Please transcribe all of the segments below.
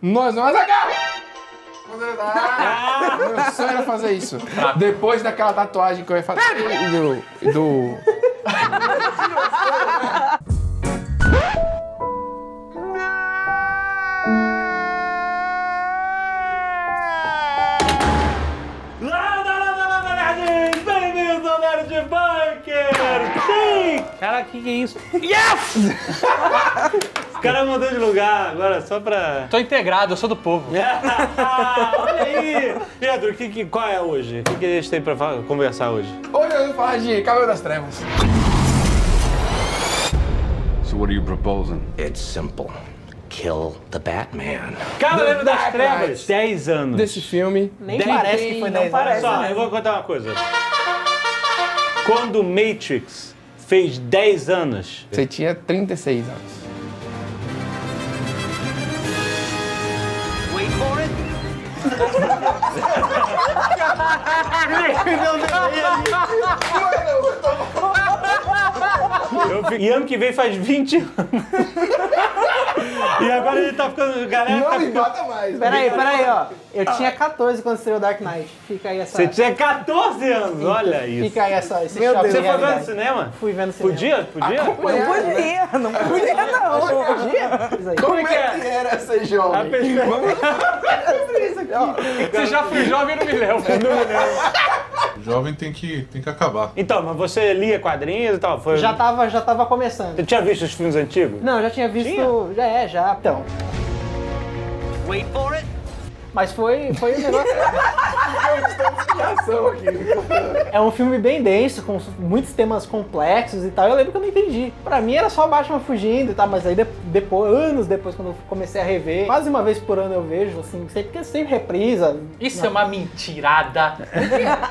Nós não Azaghal! Meu sonho era fazer isso. Depois daquela tatuagem que eu ia fazer do... Bem-vindo ao Nerd Bunker! Sim! Cara, que é isso? Yes! Os caras mudou de lugar agora só pra... Tô integrado, eu sou do povo. Olha aí! Pedro, qual é hoje? O que a gente tem pra conversar hoje? Hoje eu vou falar de Cavaleiro das Trevas. So what are you proposing? It's simple. Kill the Batman. Cavaleiro das Dark Trevas, Knight. 10 anos. Desse filme. Nem parece que foi 10 anos. Olha só, eu vou contar uma coisa. Quando Matrix fez 10 anos... Você tinha 36 anos. Wait for it. E ano que vem faz 20 anos. E agora ele tá ficando... Galera, tá Não me ficando... bota mais. Peraí, ó. Eu tinha 14 quando estreou Dark Knight. Fica aí essa... Você tinha 14 anos, olha isso. Fica aí esse Meu choque Deus. de Você foi ver no realidade. cinema? Fui vendo cinema. Podia? Não podia, não. Isso aí. Como é que era ser jovem? A pessoa... Você já foi jovem e não me lembro. O jovem tem que acabar. Então, mas você lia quadrinhos e tal? Foi... Já tava começando. Você tinha visto os filmes antigos? Não, eu já tinha visto... Já. Então. Wait for it. Mas foi um negócio... É um filme bem denso, com muitos temas complexos e tal. Eu lembro que eu não entendi. Pra mim era só o Batman fugindo e tal, mas aí depois, anos depois, quando eu comecei a rever, quase uma vez por ano eu vejo, assim, porque sempre reprisa. Isso é uma mentirada.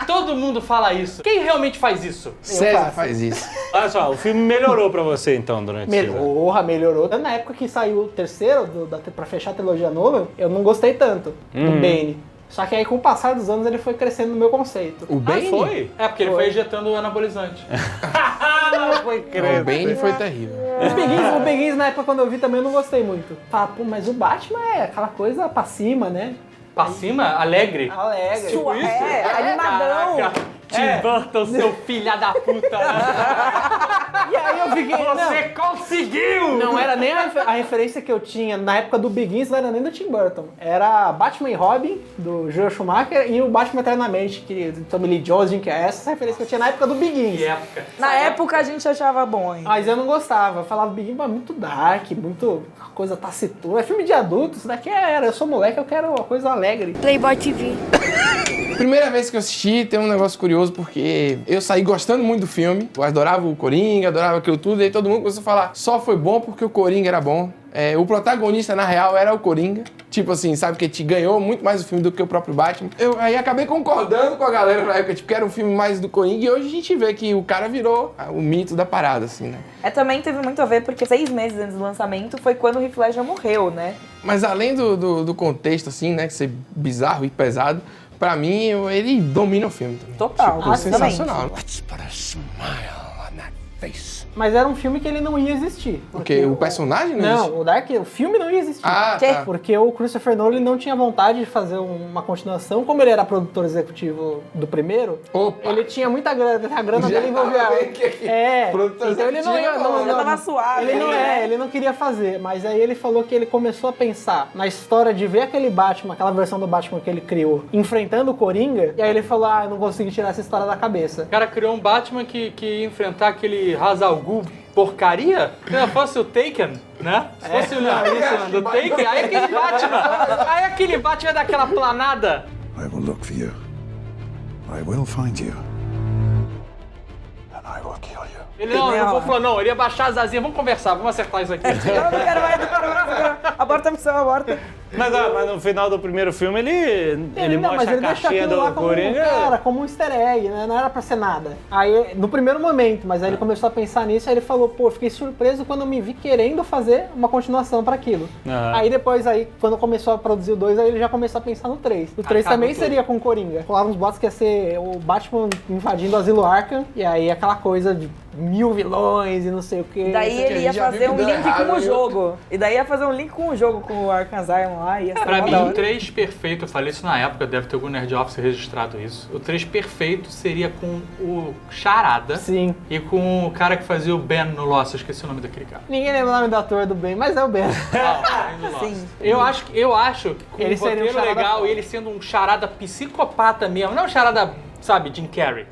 Todo mundo fala isso. Quem realmente faz isso? César faço. faz isso. Olha só, o filme melhorou pra você então durante esse ano. Melhorou. Na época que saiu o terceiro, pra fechar a trilogia nova, eu não gostei tanto do Bane. Só que aí com o passar dos anos ele foi crescendo no meu conceito. O Bane? Foi? É, porque ele foi injetando o anabolizante. Foi O Bane foi terrível. O Begins na época quando eu vi também eu não gostei muito. Fala, pô, mas o Batman é aquela coisa pra cima, né? Pra cima, alegre. Alegre. Animadão. Caraca. Tim Burton, seu filho da puta. E aí eu fiquei... Você conseguiu! Não era nem a referência que eu tinha na época do Begins, não era nem do Tim Burton. Era Batman e Robin, do Joel Schumacher, e o Batman Eternamente, que Tommy Lee Jones, que é essa referência que eu tinha na época do Begins. Que época. Na época a gente achava bom, hein? Mas eu não gostava. Eu falava, Begins é muito dark, muito coisa taciturna. É filme de adulto, isso daqui eu sou moleque, eu quero uma coisa alegre. Playboy TV. Primeira vez que eu assisti, tem um negócio curioso, porque eu saí gostando muito do filme. Eu adorava o Coringa, adorava aquilo tudo, e aí todo mundo começou a falar, só foi bom porque o Coringa era bom. O protagonista, na real, era o Coringa. Tipo assim, sabe, que te ganhou muito mais o filme do que o próprio Batman. Eu aí acabei concordando com a galera na época, tipo, que era um filme mais do Coringa, e hoje a gente vê que o cara virou o mito da parada, assim, né? Também teve muito a ver, porque 6 meses antes do lançamento foi quando o Heath Ledger morreu, né? Mas além do contexto, assim, né, que ser bizarro e pesado, pra mim, ele domina o filme também. Total. Tipo, sensacional. Let's put a smile on that face. Mas era um filme que ele não ia existir. Porque o personagem não existe? Não, o filme não ia existir. Ah, tá. Porque o Christopher Nolan não tinha vontade de fazer uma continuação. Como ele era produtor executivo do primeiro, Opa. ele tinha muita grana, a grana dele envolvia... Produtor então ele não ia... executivo, Já tava suave. Ele não queria fazer, mas aí ele falou que ele começou a pensar na história de ver aquele Batman, aquela versão do Batman que ele criou, enfrentando o Coringa, e aí ele falou, eu não consigo tirar essa história da cabeça. O cara criou um Batman que ia enfrentar aquele Ra's al Ghul porcaria. Se não fosse o Taken, né? Se fosse o Leonisson do Taken, aí aquele Batman ia dar aquela planada. I will look for you. I will find you. And I will kill you. Ele não falou, não, ele ia baixar as asinhas, vamos conversar, vamos acertar isso aqui. Eu não quero mais. Aborta a missão, aborta. Mas no final do primeiro filme ele Não, mostra mas ele a deixou caixinha aquilo do lá como, Coringa. como um easter egg, né? Não era pra ser nada. Aí, no primeiro momento, mas aí ele começou a pensar nisso, aí ele falou, pô, fiquei surpreso quando eu me vi querendo fazer uma continuação pra aquilo. Aí depois, quando começou a produzir o 2, aí ele já começou a pensar no 3. O 3 também seria com o Coringa. Falaram uns boatos que ia ser o Batman invadindo o Asilo Arkham, e aí aquela coisa de 1000 vilões e não sei o que. Daí ele ia fazer um link com o jogo. E daí ia fazer um link com o jogo, com o Arkham Asylum Ai, essa Pra é mim, da o hora. 3 perfeito, eu falei isso na época, deve ter algum Nerd Office registrado isso. O 3 perfeito seria com o Charada Sim. e com o cara que fazia o Ben no Lost, eu esqueci o nome daquele cara. Ninguém lembra o nome do ator do Ben, mas é o Ben. Ben no Lost. Sim. Eu acho que com Ele um seria um roteiro charada legal foda. e ele sendo um charada psicopata mesmo, não um charada, sabe, Jim Carrey.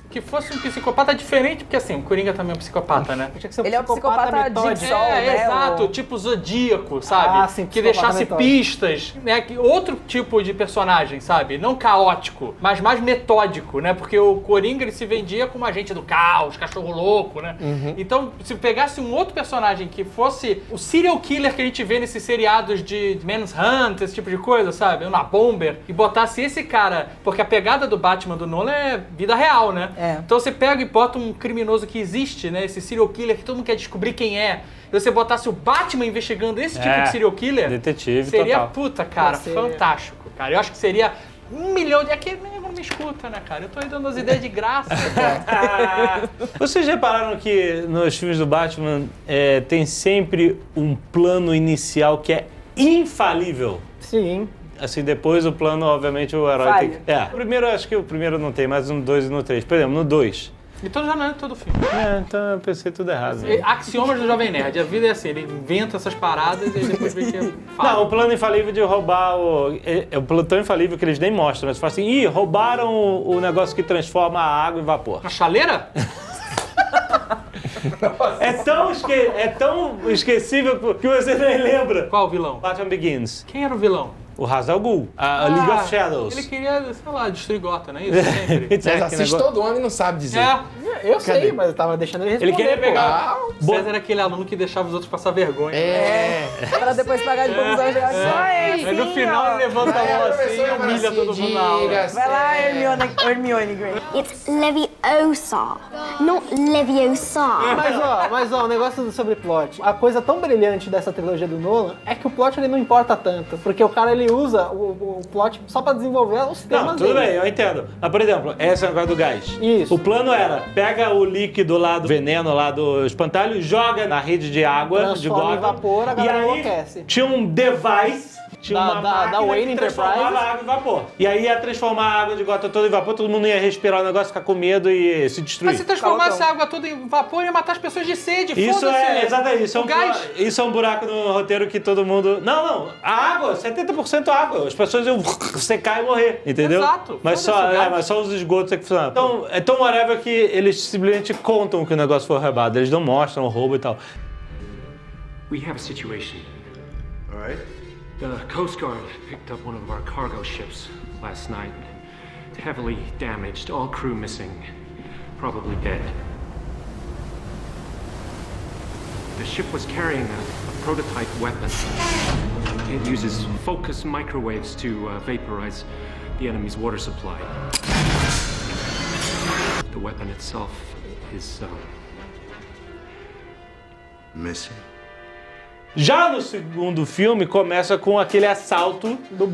Que fosse um psicopata diferente, porque assim, o Coringa também é um psicopata, né? Tinha que ser um Ele é um psicopata metódico. de sol, né? Exato, O- tipo Zodíaco, sabe? Ah, sim, que psicopata deixasse metódico. pistas, né? Outro tipo de personagem, sabe? Não caótico, mas mais metódico, né? Porque o Coringa, ele se vendia como agente do caos, cachorro louco, né? Então, se pegasse um outro personagem que fosse o serial killer que a gente vê nesses seriados de Manhunt, esse tipo de coisa, sabe? Na Bomber, e botasse esse cara, porque a pegada do Batman do Nolan é vida real, né? É. Então você pega e bota um criminoso que existe, né? Esse serial killer que todo mundo quer descobrir quem é. E você botasse o Batman investigando esse tipo de serial killer. Detetive, seria, total. puta, cara, Ia ser- fantástico, cara. Eu acho que seria 1 milhão de... É que nem não me escuta, né, cara? Eu tô aí dando as ideias de graça. Vocês repararam que nos filmes do Batman tem sempre um plano inicial que é infalível? Sim. Assim, depois o plano, obviamente, o herói tem Falha. que... O primeiro, acho que o primeiro não tem, mas no 2 e no 3. Por exemplo, no 2. Então já não é todo filme. Então eu pensei tudo errado. Axiomas do Jovem Nerd. A vida é assim, ele inventa essas paradas e aí depois vê que é falha. Não, o plano infalível de roubar é o plano tão infalível que eles nem mostram. Eles falam assim, ih, roubaram o negócio que transforma a água em vapor. Na chaleira? É tão esquecível que você nem lembra. Qual o vilão? Batman Begins. Quem era o vilão? O Ra's al Ghul. A League of Shadows. Ele queria, sei lá, destruir Gotham, não é isso? Sempre. Mas assiste todo ano e não sabe dizer. É. Eu sei, mas eu tava deixando ele responder. Ele queria pegar... Ah, César era aquele aluno que deixava os outros passar vergonha. Pra depois pagar de bonzão e jogar Aí no final ele levanta a mão assim e humilha todo mundo na aula. Vai lá, Hermione Granger. It's Leviosa, not Leviosa. Mas ó, o negócio sobre plot. A coisa tão brilhante dessa trilogia do Nolan é que o plot ele não importa tanto. Porque o cara ele usa o plot só pra desenvolver os temas Não, tudo dele. bem, eu entendo. Mas, por exemplo, esse é o negócio do gás. Isso. O plano era, pega o líquido lá do veneno, lá do espantalho, joga na rede de água, de Transforma em Gotham. vapor, a e galera aí enlouquece. tinha um device, tinha Da- uma da máquina Wayne que transformava Enterprises. a água em vapor. E aí ia transformar a água de Gotham toda em vapor, todo mundo ia respirar o negócio, ficar com medo e se destruir. Mas se transformasse a água toda em vapor, ia matar as pessoas de sede. Isso Foda-se. exatamente, isso é, O gás. isso é um buraco no roteiro que todo mundo... Não, a água, 70% água, as pessoas iam secar e morrer, entendeu? Exato, Mas foda-se o gás. mas só os esgotos é que funcionam. Então, é tão whatever que eles simplesmente contam que o negócio foi roubado, eles não mostram o roubo e tal. We have a situation. All right. The Coast Guard picked up one of our cargo ships last night. Heavily damaged, all crew missing, probably dead. The ship was carrying a prototype weapon. It uses focus microwaves to vaporize the enemy's water supply. The weapon itself is Missing. Já no segundo filme, começa com aquele assalto Do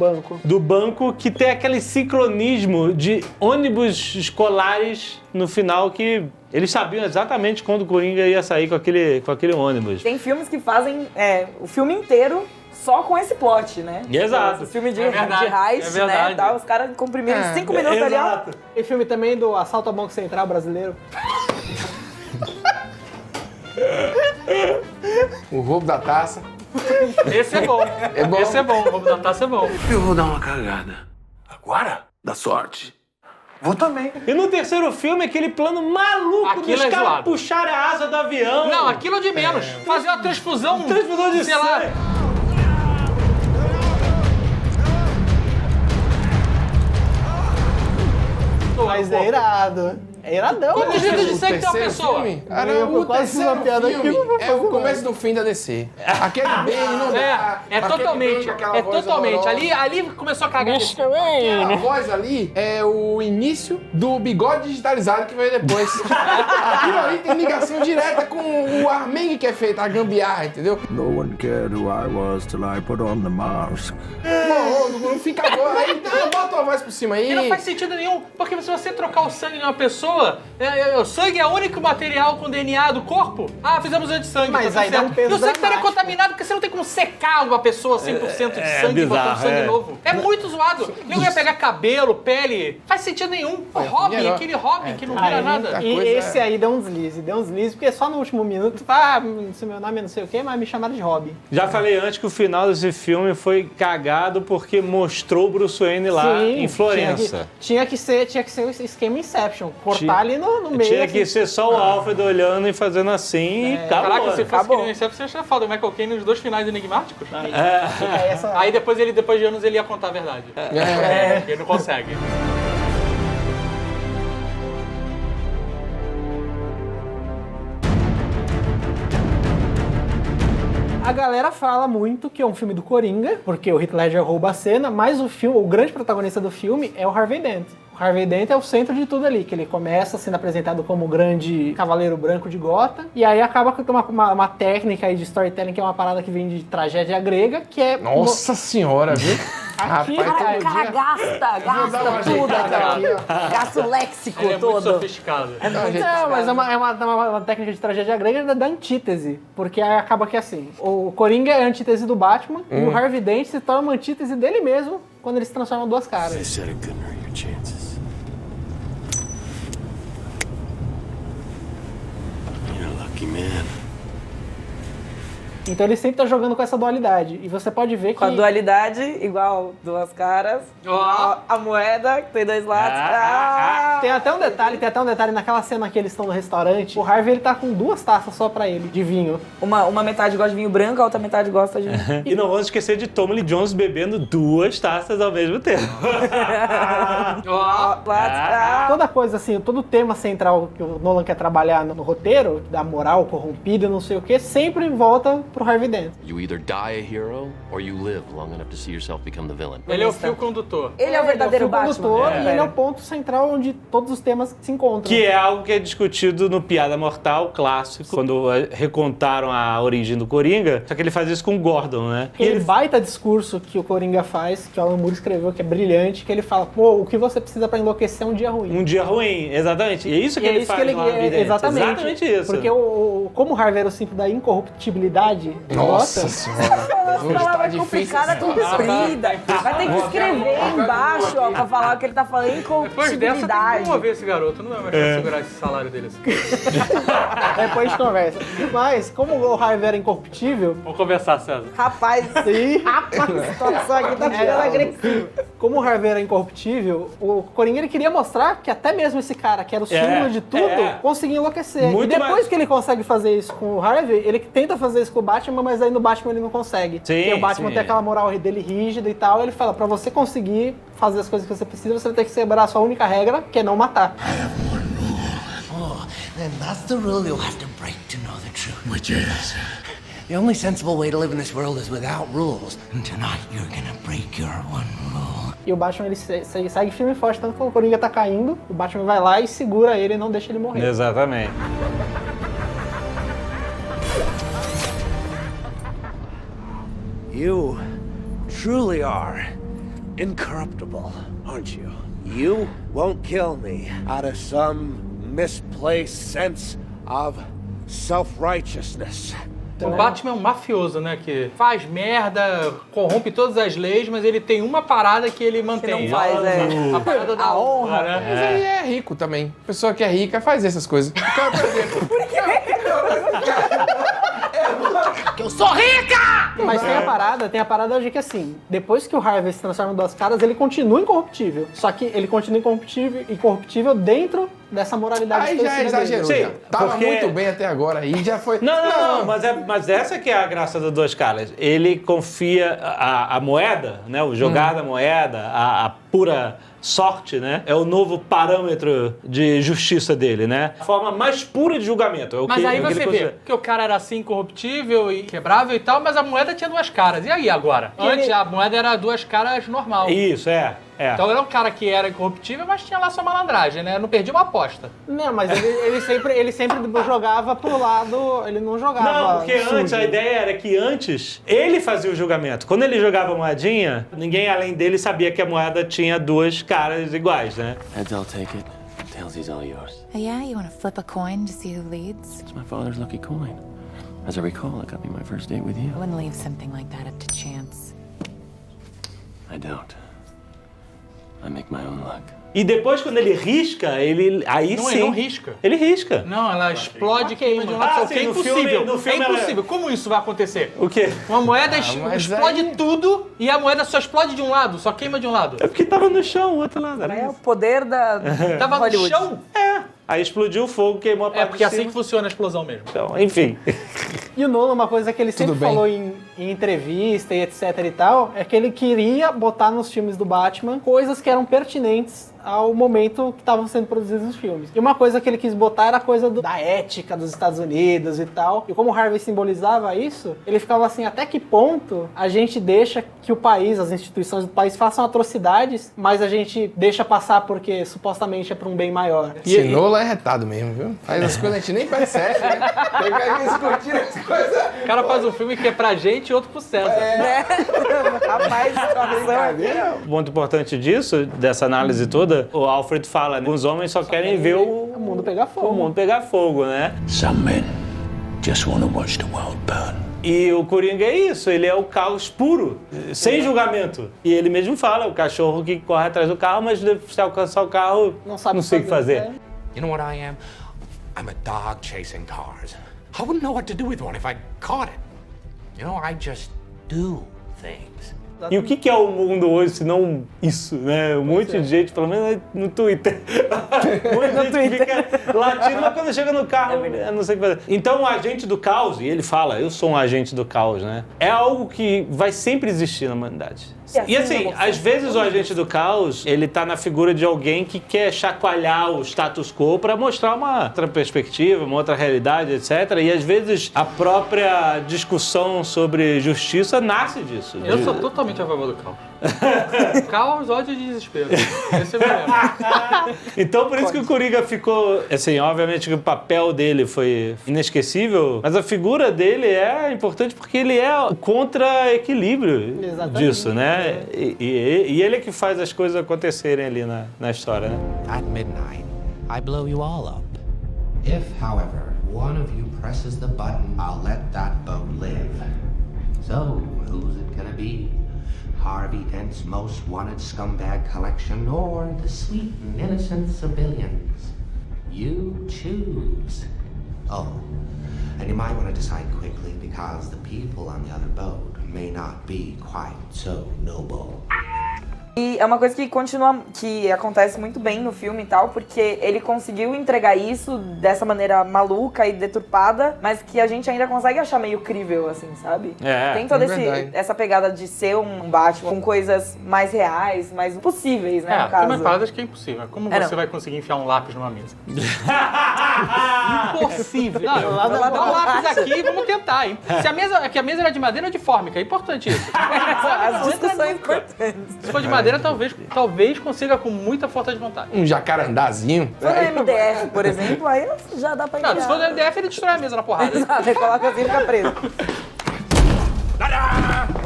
banco. que tem aquele sincronismo de ônibus escolares no final que eles sabiam exatamente quando o Coringa ia sair com aquele ônibus. Tem filmes que fazem o filme inteiro só com esse plot, né? Exato. Esse filme de, É verdade, de heist, é verdade. né? Dá os caras comprimindo 5 minutos ali, ó. Exato. Tem filme também do Assalto ao Banco Central brasileiro. O roubo da taça. Esse é bom. É bom. Esse é bom. O roubo da taça é bom. Eu vou dar uma cagada. Agora? Dá sorte. Vou também. E no terceiro filme, aquele plano maluco Aquilo dos é caras zoado. puxarem a asa do avião. Não, aquilo é de menos. Fazer uma transfusão. Transfusão de sei lá. sangue. Mas é irado. É iradão. Quantos né? litros de sangue tem uma terceiro pessoa? filme? Cara, Eu o quase fiz uma terceiro piada aqui, filme não vou é fazer o começo do fim da DC. Aquele bem não dá. É Aquele totalmente. bem com aquela É voz totalmente. horrorosa. Ali começou a cagar. Aquela voz ali é o início do bigode digitalizado que veio depois. Aquilo ali tem ligação direta com o armengue que é feito, a gambiarra, entendeu? No one cared who I was till I put on the mask. Não fica bom. Aí bota uma voz por cima aí. E não faz sentido nenhum, porque se você trocar o sangue de uma pessoa, pessoa. O sangue é o único material com DNA do corpo. Ah, fizemos o de sangue. Mas tá aí dá um peso E o sangue estaria dramático. contaminado porque você não tem como secar uma pessoa 100% de sangue e botar um bizarro, sangue é. novo. É muito zoado. Não ia pegar cabelo, pele. Faz sentido nenhum. O Robin, melhor. aquele Robin que não vira Aí, nada. E coisa esse aí deu um deslize, porque só no último minuto, se meu nome é não sei o quê, mas me chamaram de Robin. Já falei antes que o final desse filme foi cagado porque mostrou o Bruce Wayne lá em Florença. Tinha que ser o esquema Inception. Cortar ali no meio. Tinha assim. que ser só o Alfred olhando e fazendo assim e acabou. Caraca, se fosse acabou. que no Inception, você tinha falado do Michael Caine nos 2 finais enigmáticos. Fica essa- Aí depois de anos, ele ia contar a verdade. Ele não consegue. A galera fala muito que é um filme do Coringa, porque o Heath Ledger rouba a cena, mas o grande protagonista do filme é o Harvey Dent. O Harvey Dent é o centro de tudo ali, que ele começa sendo apresentado como o grande cavaleiro branco de Gotham, e aí acaba com uma técnica aí de storytelling, que é uma parada que vem de tragédia grega, que é... Nossa senhora, viu? Aqui, Rapaz, O cara gasta tudo, gasta o léxico Ele é muito todo. sofisticado. Não, mas é uma técnica de tragédia grega da antítese. Porque aí acaba que assim, o Coringa é a antítese do Batman e o Harvey Dent se torna uma antítese dele mesmo quando ele se transforma em duas caras. said it couldn't hurt your chances. You're a lucky man. Então ele sempre tá jogando com essa dualidade. E você pode ver que... Com a dualidade, igual duas caras, igual a moeda, que tem dois lados. Tem até um detalhe naquela cena que eles estão no restaurante. O Harvey, ele tá com 2 taças só pra ele, de vinho. Uma metade gosta de vinho branco, a outra metade gosta de... E não vamos esquecer de Tommy Lee Jones bebendo 2 taças ao mesmo tempo. Toda coisa assim, todo o tema central que o Nolan quer trabalhar no roteiro, da moral corrompida, não sei o que, sempre volta pro Harvey Dent. You either die a hero or you live long enough to see yourself become the villain. Ele é o fio condutor. Ele é o verdadeiro Ele é o fio condutor Batman. e ele é o ponto central onde todos os temas se encontram. Que é algo que é discutido no Piada Mortal clássico, quando recontaram a origem do Coringa, só que ele faz isso com o Gordon, né? E Aquele baita discurso que o Coringa faz, que o Alan Moore escreveu, que é brilhante, que ele fala, pô, o que você precisa pra enlouquecer é um dia ruim. Um dia ruim, exatamente. E é isso que E ele faz no Harvey Dent. Exatamente isso. Porque como o Harvey era o símbolo da incorruptibilidade de Nossa Gotham, senhora. Hoje tá Palavra difícil. complicada, comprida. Vai ter que escrever embaixo, ó, pra falar o que ele tá falando em Depois dessa, tem que incorruptibilidade. promover esse garoto. Não é mais pra segurar esse salário dele assim. depois a gente conversa. Mas, como o Harvey era incorruptível, Vamos conversar, César. Rapaz, sim, a situação aqui tá ficando agressiva. como o Harvey era incorruptível, o Coringa ele queria mostrar que até mesmo esse cara, que era o símbolo de tudo, conseguia enlouquecer. Muito e depois mais. que ele consegue fazer isso com o Harvey, ele tenta fazer isso com o Batman, mas aí no Batman ele não consegue. Sim, Porque o Batman sim. tem aquela moral dele rígida e tal, ele fala, pra você conseguir fazer as coisas que você precisa, você vai ter que quebrar a sua única regra, que é não matar. Then that's the rule you'll have to break to know the truth. Which is? The only sensible way to live in this world is without rules. And tonight you're gonna break your one rule. E o Batman ele segue firme e forte, tanto que o Coringa tá caindo, o Batman vai lá e segura ele e não deixa ele morrer. Exatamente. You truly are incorruptible, aren't you? You won't kill me out of some misplaced sense of self-righteousness. O Batman é um mafioso, né? Que faz merda, corrompe todas as leis, mas ele tem uma parada que ele mantém. Que não faz, A parada da honra, né? Mas ele é rico também. Pessoa que é rica faz essas coisas. Então, por exemplo, Que eu sou rica! Mas tem a parada de que assim, depois que o Harvey se transforma em duas caras, ele continua incorruptível. Só que ele continua incorruptível dentro dessa moralidade aí já estabelecida dele. exagerou. Sim, já. Tava porque- muito bem até agora. Aí já foi... Não, mas essa que é a graça do Dois Caras. Ele confia a moeda, né? O jogar da moeda, a pura sorte, né? É o novo parâmetro de justiça dele, né? A forma mais pura de julgamento. É o Mas que, aí é o que você ele vê considera. que o cara era assim, incorruptível e quebrável e tal, mas a moeda tinha duas caras. E aí agora? Antes a moeda era duas caras normal. Isso, é. Então era um cara que era incorruptível, mas tinha lá sua malandragem, né? Não perdia uma aposta. Não, mas ele sempre jogava pro lado, ele não jogava Não, porque sujo. antes a ideia era que antes ele fazia o julgamento. Quando ele jogava a moedinha, ninguém além dele sabia que a moeda tinha duas caras iguais, né? Heads, I'll take it. Tails, Kelsey's all yours. Oh, yeah? You want to flip a coin to see who leads? It's my father's lucky coin. As I recall, it got me my first date with you. I wouldn't leave something like that up to chance. I don't. I make my own luck. E depois, quando ele risca, ele... Aí Não, sim. ele não risca. Ele risca. Não, ela explode e queima de um lado. sim, Que é no impossível. no filme é impossível. Como isso vai acontecer? O quê? Uma moeda mas explode aí- tudo e a moeda só explode de um lado, só queima de um lado. É porque tava no chão, o outro lado. É o poder da Tava Hollywood. no chão? Aí explodiu o fogo, queimou a parte É porque é de assim cima. que funciona a explosão mesmo. Então, enfim. E o Nolan, uma coisa que ele sempre bem. falou em entrevista e etc e tal, é que ele queria botar nos filmes do Batman coisas que eram pertinentes ao momento que estavam sendo produzidos os filmes. E uma coisa que ele quis botar era a coisa da ética dos Estados Unidos e tal. E como o Harvey simbolizava isso, ele ficava assim, até que ponto a gente deixa que o país, as instituições do país façam atrocidades, mas a gente deixa passar porque supostamente é para um bem maior. Esse Nolan é retado mesmo, viu? Faz as coisas que a gente nem percebe, né? Tem carinha discutindo as coisas. O cara faz um filme que é pra gente e outro pro César. Rapaz, situação aqui. O ponto importante disso, dessa análise toda, o Alfred fala, né? Os homens só querem ver o mundo pegar fogo. O mundo pegar fogo, né? Some men just want to watch the world burn. E o Coringa é isso, ele é o caos puro, sem julgamento. E ele mesmo fala, o cachorro que corre atrás do carro, mas se alcançar o carro, não sei o que fazer. You know what I am? I'm a dog chasing cars. I wouldn't know what to do with one if I caught it. You know, I just do things. E o que é o mundo hoje, se não isso, né? Um monte de gente, pelo menos no Twitter. Um monte de gente fica latindo, mas quando chega no carro, eu não sei o que fazer. Então, o agente do caos, e ele fala, eu sou um agente do caos, né? É algo que vai sempre existir na humanidade. E assim, às vezes o agente do caos, ele tá na figura de alguém que quer chacoalhar o status quo para mostrar uma outra perspectiva, uma outra realidade, etc. E às vezes a própria discussão sobre justiça nasce disso. Eu sou totalmente a favor do caos. Caos, ódio e desespero. Esse é o problema. Então, por isso que o Coringa ficou... Assim, obviamente que o papel dele foi inesquecível, mas a figura dele é importante porque ele é contra-equilíbrio disso, né? E ele é que faz as coisas acontecerem ali na história, né? At midnight, I blow you all up. If, however, one of you presses the button, I'll let that boat live. So, who's it gonna be? Harvey Dent's most wanted scumbag collection or the sweet and innocent civilians? You choose. Oh, and you might want to decide quickly because the people on the other boat may not be quite so noble. E é uma coisa que continua, que acontece muito bem no filme e tal, porque ele conseguiu entregar isso dessa maneira maluca e deturpada, mas que a gente ainda consegue achar meio crível, assim, sabe? Tem toda essa pegada de ser um Batman com coisas mais reais, mais possíveis, né, no caso. Tem umas paradas que é impossível. Como você vai conseguir enfiar um lápis numa mesa? Impossível. Não, dá um lápis aqui e vamos tentar, hein? Se a mesa era de madeira ou de fórmica, é importante isso. As discussões importantes. Se for de madeira, talvez consiga com muita força de vontade. Um jacarandazinho. Se for no MDF, por exemplo, aí já dá pra enfiar. Não, se for no MDF, ele destrói a mesa na porrada. Exato, ele coloca assim e fica preso.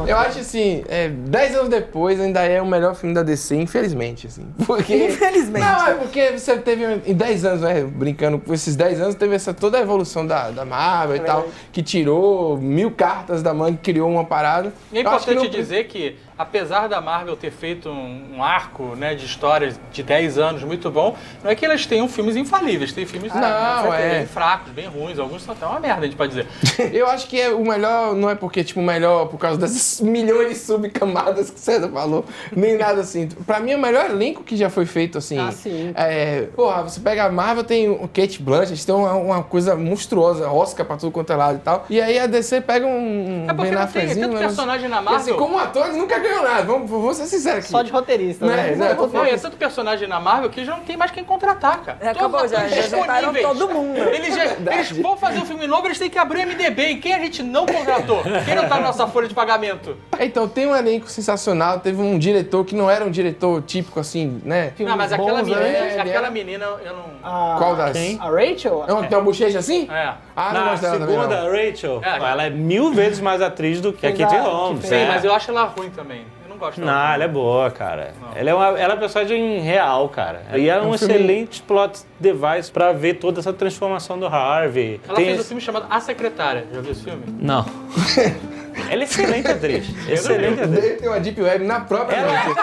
Eu acho assim, 10 anos depois ainda é o melhor filme da DC, infelizmente, assim. Porque... Infelizmente. Não, é porque você teve em 10 anos, né, brincando com esses 10 anos, teve toda a evolução da Marvel e tal, que tirou 1000 cartas da manga, criou uma parada. E é importante dizer que, apesar da Marvel ter feito um arco, né, de histórias de 10 anos muito bom, não é que elas tenham filmes infalíveis, tem filmes bem fracos, bem ruins, alguns são até uma merda, a gente pode dizer. Eu acho que o melhor não é porque, tipo, o melhor por causa dessas milhões de subcamadas que o César falou, nem nada assim. Pra mim, o melhor elenco que já foi feito, assim... sim. Porra, você pega a Marvel, tem o Kate Blanchett, tem uma coisa monstruosa, Oscar pra tudo quanto é lado e tal. E aí a DC pega um É porque não tem tanto personagem na Marvel... Assim, como ator, ele nunca ganhou nada, vamos ser sinceros aqui. Só de roteirista, né? Não, é tanto personagem na Marvel que já não tem mais quem contratar, cara. Acabou, já juntaram todo mundo. Eles vão fazer um filme novo, eles têm que abrir o MDB. E quem a gente não contratou? Quem não tá na nossa folha de pagamento? Então, tem um elenco sensacional, teve um diretor que não era um diretor típico, assim, né? Não, mas aquela menina, eu não... Qual das? Quem? A Rachel? Tem uma bochecha assim? É. Ah, não Na gosto dela também, segunda, não. a Rachel, ela é 1000 vezes mais atriz do que a Katie Holmes. Sim, mas eu acho ela ruim também. Eu não gosto. Não, ela é boa, cara. Ela é uma personagem real, cara. E é um excelente plot device pra ver toda essa transformação do Harvey. Ela fez um filme chamado A Secretária. Já viu esse filme? Não. Ela é excelente atriz. Excelente atriz. Ele tem uma Deep Web na própria mente.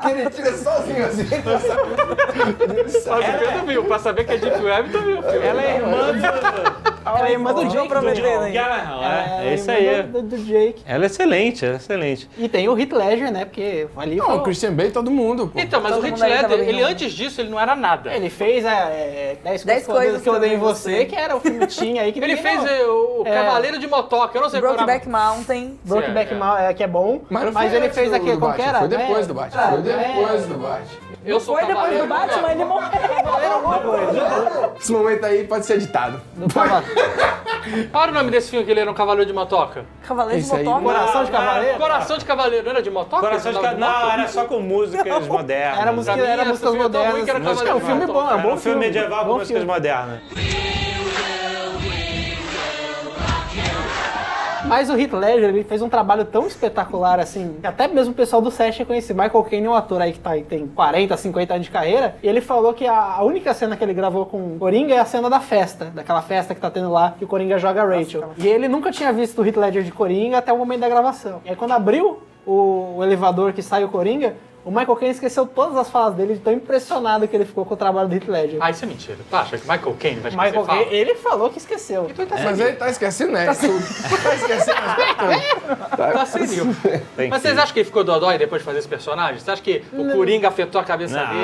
Que ele tira sozinho assim. Só que o Pedro viu. Pra saber que é Deep Web, tu viu o filme. Ela é irmã do... Ela é irmã do Jake. É isso aí. Do Jake. Ela é excelente. E tem o Heath Ledger, né? Porque ali... Não, o Christian Bale, todo mundo, pô. Então, mas Todo o Heath mundo aí tava Ledger, bem ele ruim. antes disso, ele não era nada. Ele fez 10 coisas que eu odeio em você, que era o filme que tinha aí. Que Ele ninguém fez não. o Cavaleiro de Motoca, eu não sei qual era. Brokeback Mountain. Brokeback Mountain, que é bom. Mas não foi ele antes fez do aquele, como que Batman, era? Foi depois do Batman. Foi depois do Batman. Eu sou Foi depois Cavaleiro. do Batman, ele morreu. Esse momento aí pode ser editado. Qual era o nome desse filme que ele era um Cavaleiro de Motoca? Cavaleiro de Esse aí, Motoca. Coração de Cavaleiro? Coração de Cavaleiro, não era de Motoca? Coração de Não, era só com músicas modernas. Era músicas modernas. É um filme bom, é um bom Era um filme medieval com Bom músicas filme. modernas. Mas o Heath Ledger, ele fez um trabalho tão espetacular, assim, que até mesmo o pessoal do set reconhece. Michael Caine é um ator aí que tem 40, 50 anos de carreira, e ele falou que a única cena que ele gravou com o Coringa é a cena da festa, daquela festa que tá tendo lá, que o Coringa joga a Rachel. E ele nunca tinha visto o Heath Ledger de Coringa até o momento da gravação. E aí quando abriu o elevador que sai o Coringa, o Michael Caine esqueceu todas as falas dele, de tão impressionado que ele ficou com o trabalho do Heath Ledger. Ah, isso é mentira. Tu acha que Michael Caine vai esquecer Michael Caine, ele falou que esqueceu. Então tá Mas ele tá esquecendo, né? Tá esquecendo. Tá serio. Mas vocês acham que ele ficou dodói depois de fazer esse personagem? Você acha que o Coringa afetou a cabeça dele?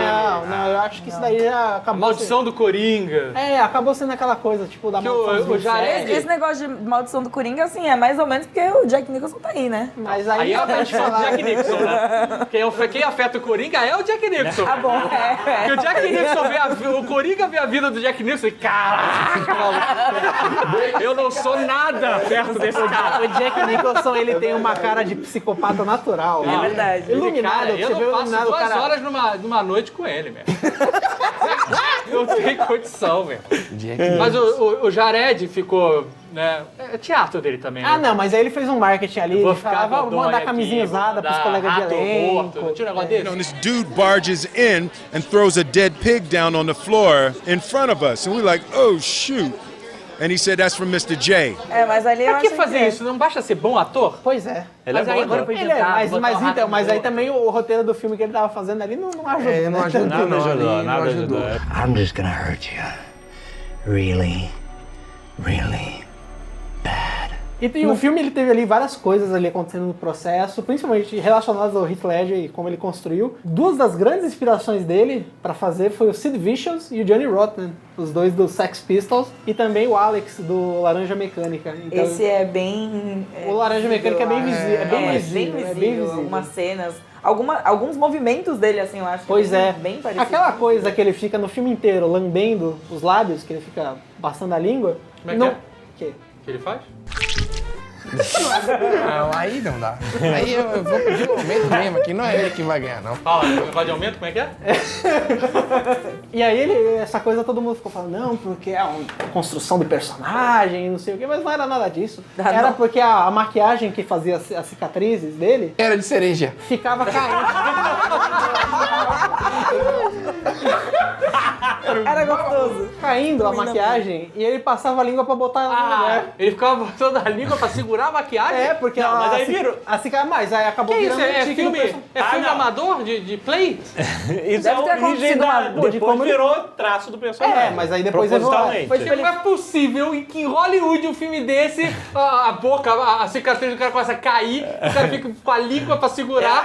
Não, eu acho que isso daí já A acabou. maldição do Coringa. Acabou sendo aquela coisa, tipo, da Que maldição o do Jared- Esse negócio de maldição do Coringa, assim, é mais ou menos porque o Jack Nicholson tá aí, né? Mas Aí aí é a maldição do Jack Nicholson, né? Quem afeta o Coringa é o Jack Nicholson. Tá bom, Porque o Jack Nicholson o Coringa vê a vida do Jack Nicholson e caraca, maluco. Eu não sou nada perto desse cara. O Jack Nicholson, ele tem uma cara de psicopata natural. É verdade. Iluminado, Cara, você eu vê não passo iluminado, 2 cara. horas numa noite com ele, velho. Não tem condição, velho. Mas o Jared ficou, né? É teatro dele também, né? Ah, não, mas aí ele fez um marketing ali, Vou ele ficar falava, dodói vamos mandar aqui, camisinha vou usada pros mandar colegas de rato elenco. morto. Não tinha um negócio desse? This dude barges in and throws a dead pig down on the floor in front of us. And we're like, oh, shoot. And he said, that's from Mr. J. Mas ali eu Pra que acho fazer isso? Não basta ser bom ator? Pois é. Mas aí agora foi Ele mas aí também o roteiro do filme que ele tava fazendo ali não ajudou. Não ajudou, Nada ajudou. I'm just gonna hurt you. Really, really bad. E o filme ele teve ali várias coisas ali acontecendo no processo, principalmente relacionadas ao Heath Ledger e como ele construiu. Duas das grandes inspirações dele pra fazer foi o Sid Vicious e o Johnny Rotten, os dois do Sex Pistols, e também o Alex do Laranja Mecânica. Então, Esse é bem... o Laranja Mecânica é bem visível. É bem visível. Algumas cenas, alguns movimentos dele, assim, eu acho. Pois é. Bem parecido. Aquela coisa que ele fica no filme inteiro lambendo os lábios, que ele fica passando a língua. Como é que não... é? Que? Que ele faz? Não, aí não dá. Aí eu vou pedir um aumento mesmo, aqui não é ele que vai ganhar, não. Fala, negócio de aumento, como é que é? E aí essa coisa todo mundo ficou falando, não, porque é uma construção de personagem, não sei o quê, mas não era nada disso. Era porque a maquiagem que fazia as cicatrizes dele... Era de cereja. Ficava caindo. Era gostoso. Caindo a maquiagem e ele passava a língua pra botar ela no lugar. Ele ficava botando a língua pra segurar a maquiagem? É, porque não, mas aí virou. Mas aí acabou Que isso? virando É tique filme, no person- filme amador de play? Isso é a origem depois virou traço do personagem. mas aí depois propositalmente. Porque não é possível em que em Hollywood um filme desse, a boca, a cicatriz do cara começa a cair, o cara fica com a língua pra segurar,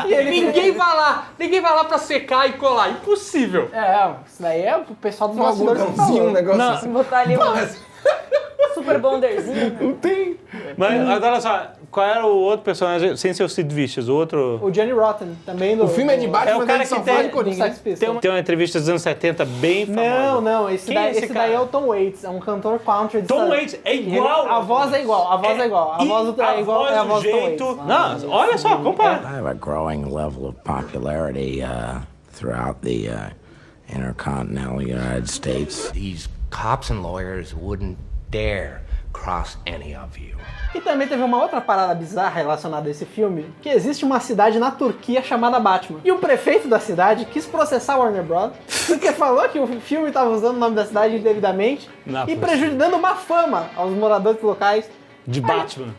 e ninguém vai lá pra secar e colar. Impossível. Isso daí é o pessoal dos Um algodãozinho, um negócio assim. Botar ali super bonderzinho. Não tem. Mas olha só, qual era o outro personagem, sem ser o Sid Vicious, o outro... O Johnny Rotten, também do... O filme é de Batman, É o mas cara ele só que tem- fala de Coringa. Sex Pistols. Tem uma entrevista dos anos 70 bem famosa. Não, esse Quem é esse daí cara? é o Tom Waits, é um cantor country. de Tom Estados- Waits é igual. A voz é igual, a voz é igual. A voz do é igual, é a voz do Tom jeito. Waits. Não, olha só, compara. I have a growing level of popularity throughout the intercontinental United States. These cops and lawyers wouldn't dare cross any of you. E também teve uma outra parada bizarra relacionada a esse filme, que existe uma cidade na Turquia chamada Batman. E o prefeito da cidade quis processar a Warner Bros. Porque falou que o filme estava usando o nome da cidade indevidamente e prejudicando uma fama aos moradores locais. De Batman.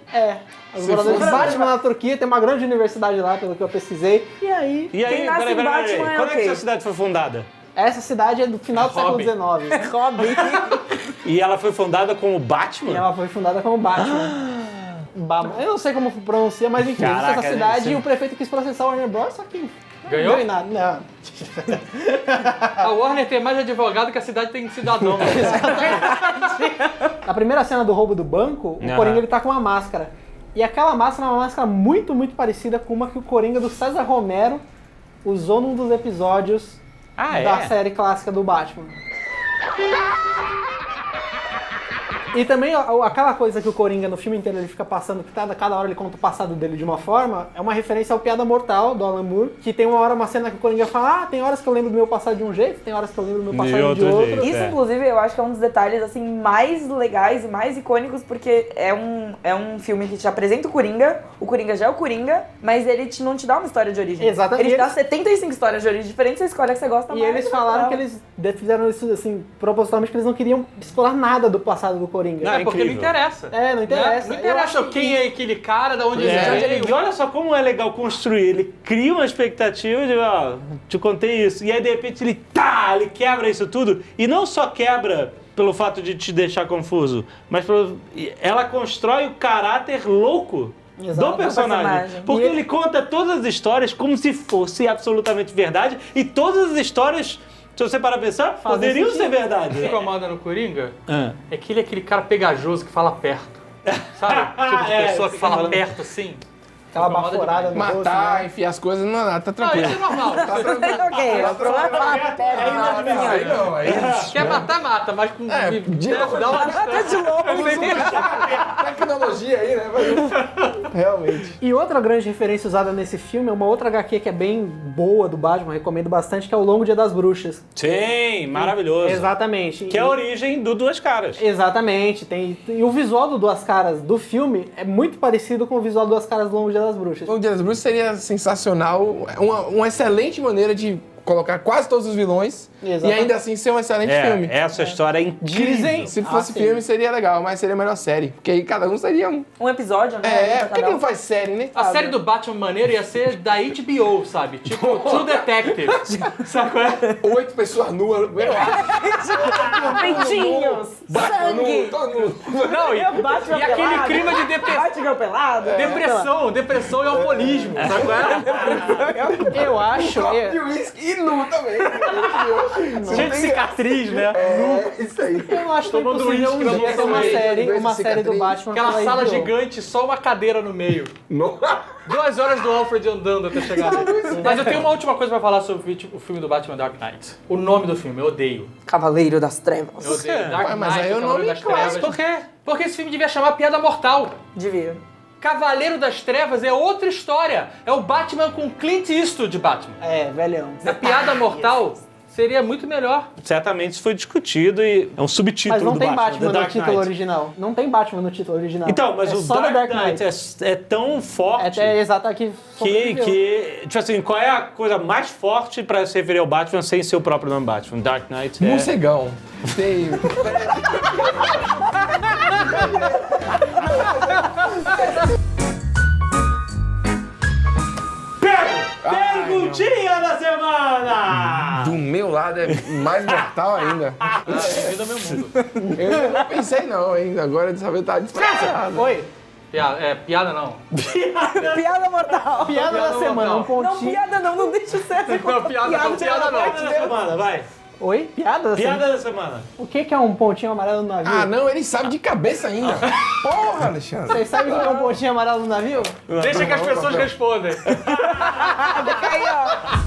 Os moradores de Batman na Turquia, tem uma grande universidade lá, pelo que eu pesquisei. E aí, nasce em Batman quando é que essa cidade foi fundada? Essa cidade é do final do século XIX. Robin. E ela foi fundada como Batman? E ela foi fundada como Batman. Eu não sei como pronuncia, mas enfim, existe essa cidade e o prefeito quis processar o Warner Bros, só que ganhou? Não ganhou nada, não. A Warner tem mais advogado que a cidade tem cidadão. Na primeira cena do roubo do banco, o Coringa ele tá com uma máscara. E aquela máscara é uma máscara muito, muito parecida com uma que o Coringa do César Romero usou num dos episódios da série clássica do Batman. E também aquela coisa que o Coringa no filme inteiro ele fica passando, que cada hora ele conta o passado dele de uma forma, é uma referência ao Piada Mortal, do Alan Moore, que tem uma cena que o Coringa fala, tem horas que eu lembro do meu passado de um jeito, tem horas que eu lembro do meu passado de outro. Isso, inclusive, eu acho que é um dos detalhes assim, mais legais e mais icônicos, porque é um filme que te apresenta o Coringa já é o Coringa, mas ele não te dá uma história de origem. Exatamente. Ele te dá 75 histórias de origem diferentes, você escolhe a que você gosta mais. E eles falaram que eles fizeram isso assim, propositalmente, que eles não queriam explorar nada do passado do Coringa. Não, é porque não interessa. Não interessa. Não interessa quem é aquele cara, de onde ele veio. E olha só como é legal construir. Ele cria uma expectativa de, te contei isso. E aí, de repente, ele quebra isso tudo. E não só quebra pelo fato de te deixar confuso, mas ela constrói o caráter louco do personagem. Porque ele conta todas as histórias como se fosse absolutamente verdade. E todas as histórias, se você parar pra pensar, poderiam ser verdade. O que incomoda no Coringa é que ele é aquele cara pegajoso que fala perto. Sabe? Tipo de pessoa que fala perto assim. Aquela baforada no matar, enfiar as coisas, não, tá tranquilo. Não, isso é normal. Tá tranquilo. Ok, o problema é falar perto. Quer matar, mata, mas com... Mata de novo. Tecnologia aí, né? Realmente. E outra grande referência usada nesse filme é uma outra HQ que é bem boa do Batman, recomendo bastante, que é o Longo Dia das Bruxas. Sim, maravilhoso. Exatamente. Que é a origem do Duas Caras. Exatamente. E o visual do Duas Caras do filme é muito parecido com o visual do Duas Caras do Longo Dia das Bruxas. O Longo Dia das Bruxas seria sensacional, uma excelente maneira de colocar quase todos os vilões e ainda assim ser um excelente filme. Essa história é incrível. Dizem, se fosse filme seria legal, mas seria a melhor série, porque aí cada um seria um episódio, né? Por que não faz série, né? A série do Batman maneiro ia ser da HBO, sabe? Tipo, True Detective. Sabe qual é? 8 pessoas nuas. Peitinhos, sangue. Não, e aquele clima de depressão. Depressão e alcoolismo. Sabe qual é? Eu acho... E nu também. Cheio de cicatriz, né? Isso aí. Eu acho que é possível um dia ter uma série do Batman. Aquela sala gigante, só uma cadeira no meio. 2 horas do Alfred andando até chegar ali. Mas eu tenho uma última coisa pra falar sobre o filme do Batman Dark Knight. O nome do filme, eu odeio. Cavaleiro das Trevas. Eu odeio. Dark Knight, mas aí o nome das Trevas. Por quê? Porque esse filme devia chamar Piada Mortal. Devia. Cavaleiro das Trevas é outra história. É o Batman com Clint Eastwood de Batman. Velhão. A Piada Mortal seria muito melhor. Certamente isso foi discutido e é um subtítulo mas não do tem Batman no título original. Não tem Batman no título original. Então, mas o só Dark Knight é tão forte exato aqui que, tipo assim, qual é a coisa mais forte pra se referir ao Batman sem ser o próprio nome Batman? Dark Knight é... Morcegão. Tem... Perguntinha da semana! Do meu lado é mais mortal ainda. Bem-vindo ao meu mundo. Eu não pensei não ainda, agora dessa vez tá desgraçado. Oi. Piada não. Piada mortal. Piada da semana, um pontinho. Não, piada não deixa o César. Não, piada não. Piada da semana, vai. Oi? Piada da semana? Piada da semana. O que é um pontinho amarelo no navio? Ah, não, ele sabe de cabeça ainda. Porra, Alexandre. Vocês sabem o que é um pontinho amarelo no navio? Deixa que as pessoas respondem. Fica aí, ó.